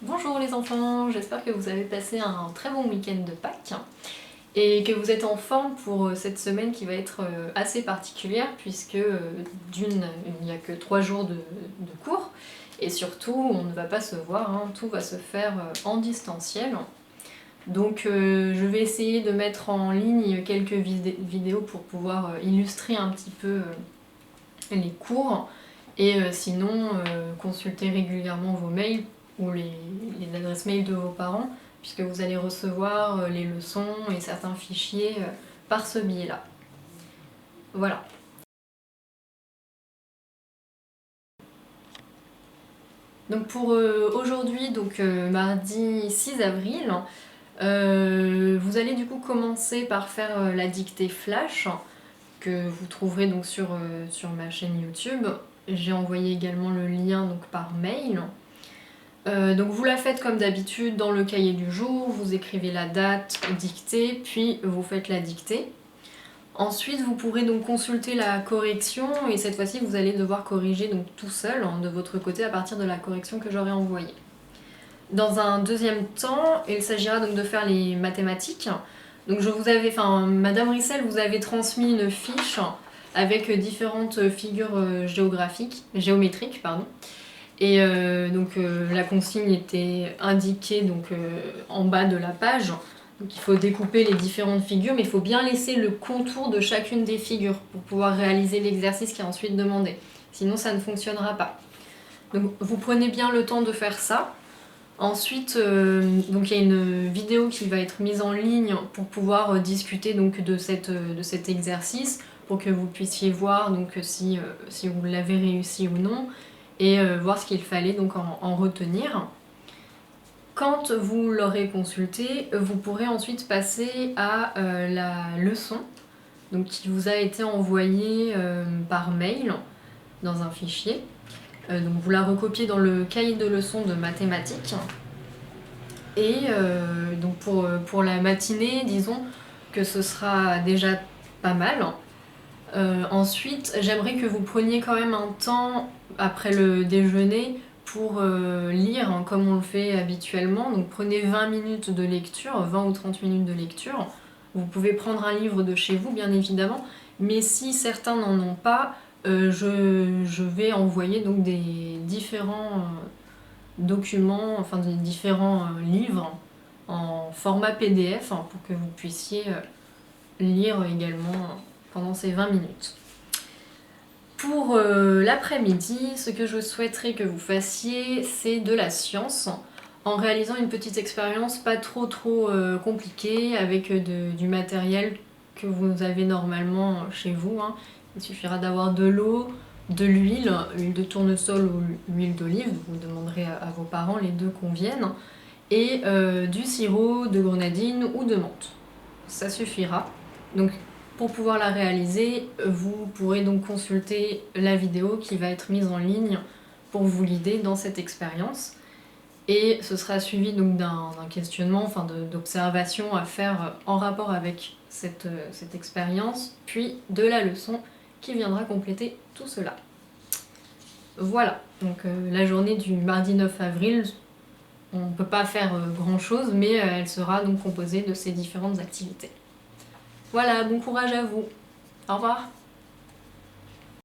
Bonjour les enfants, j'espère que vous avez passé un très bon week-end de Pâques et que vous êtes en forme pour cette semaine qui va être assez particulière puisque d'une, il n'y a que 3 jours de cours et surtout on ne va pas se voir, hein, tout va se faire en distanciel. Donc je vais essayer de mettre en ligne quelques vidéos pour pouvoir illustrer un petit peu les cours et sinon consulter régulièrement vos mails ou les adresses mail de vos parents puisque vous allez recevoir les leçons et certains fichiers par ce biais-là. Voilà. Donc pour aujourd'hui, mardi 6 avril, vous allez du coup commencer par faire la dictée flash que vous trouverez donc sur ma chaîne YouTube. J'ai envoyé également le lien donc, par mail. Donc vous la faites comme d'habitude dans le cahier du jour, vous écrivez la date dictée, puis vous faites la dictée. Ensuite vous pourrez donc consulter la correction et cette fois-ci vous allez devoir corriger donc tout seul hein, de votre côté à partir de la correction que j'aurai envoyée. Dans un deuxième temps, il s'agira donc de faire les mathématiques. Donc Madame Rissel vous avait transmis une fiche avec différentes figures géométriques. Et la consigne était indiquée en bas de la page. Donc il faut découper les différentes figures, mais il faut bien laisser le contour de chacune des figures pour pouvoir réaliser l'exercice qui est ensuite demandé. Sinon ça ne fonctionnera pas. Donc vous prenez bien le temps de faire ça. Ensuite, il y a une vidéo qui va être mise en ligne pour pouvoir discuter donc, de cet exercice, pour que vous puissiez voir donc, si vous l'avez réussi ou non, et voir ce qu'il fallait donc, en retenir. Quand vous l'aurez consulté, vous pourrez ensuite passer à la leçon donc, qui vous a été envoyée par mail dans un fichier. Donc vous la recopiez dans le cahier de leçons de mathématiques. Et donc pour la matinée, disons que ce sera déjà pas mal. Ensuite, j'aimerais que vous preniez quand même un temps après le déjeuner pour lire hein, comme on le fait habituellement. Donc prenez 20 minutes de lecture, 20 ou 30 minutes de lecture. Vous pouvez prendre un livre de chez vous, bien évidemment. Mais si certains n'en ont pas, je vais envoyer donc des différents documents, enfin des différents livres en format PDF hein, pour que vous puissiez lire également pendant ces 20 minutes. Pour l'après-midi, ce que je souhaiterais que vous fassiez, c'est de la science en réalisant une petite expérience pas trop compliquée avec du matériel que vous avez normalement chez vous. Hein. Il suffira d'avoir de l'eau, de l'huile, huile de tournesol ou huile d'olive, vous demanderez à vos parents, les deux conviennent, et du sirop de grenadine ou de menthe. Ça suffira. Donc pour pouvoir la réaliser, vous pourrez donc consulter la vidéo qui va être mise en ligne pour vous guider dans cette expérience. Et ce sera suivi donc d'un questionnement, enfin d'observation à faire en rapport avec cette expérience, puis de la leçon qui viendra compléter tout cela. Voilà, donc la journée du mardi 9 avril, on ne peut pas faire grand chose, mais elle sera donc composée de ces différentes activités. Voilà, bon courage à vous. Au revoir.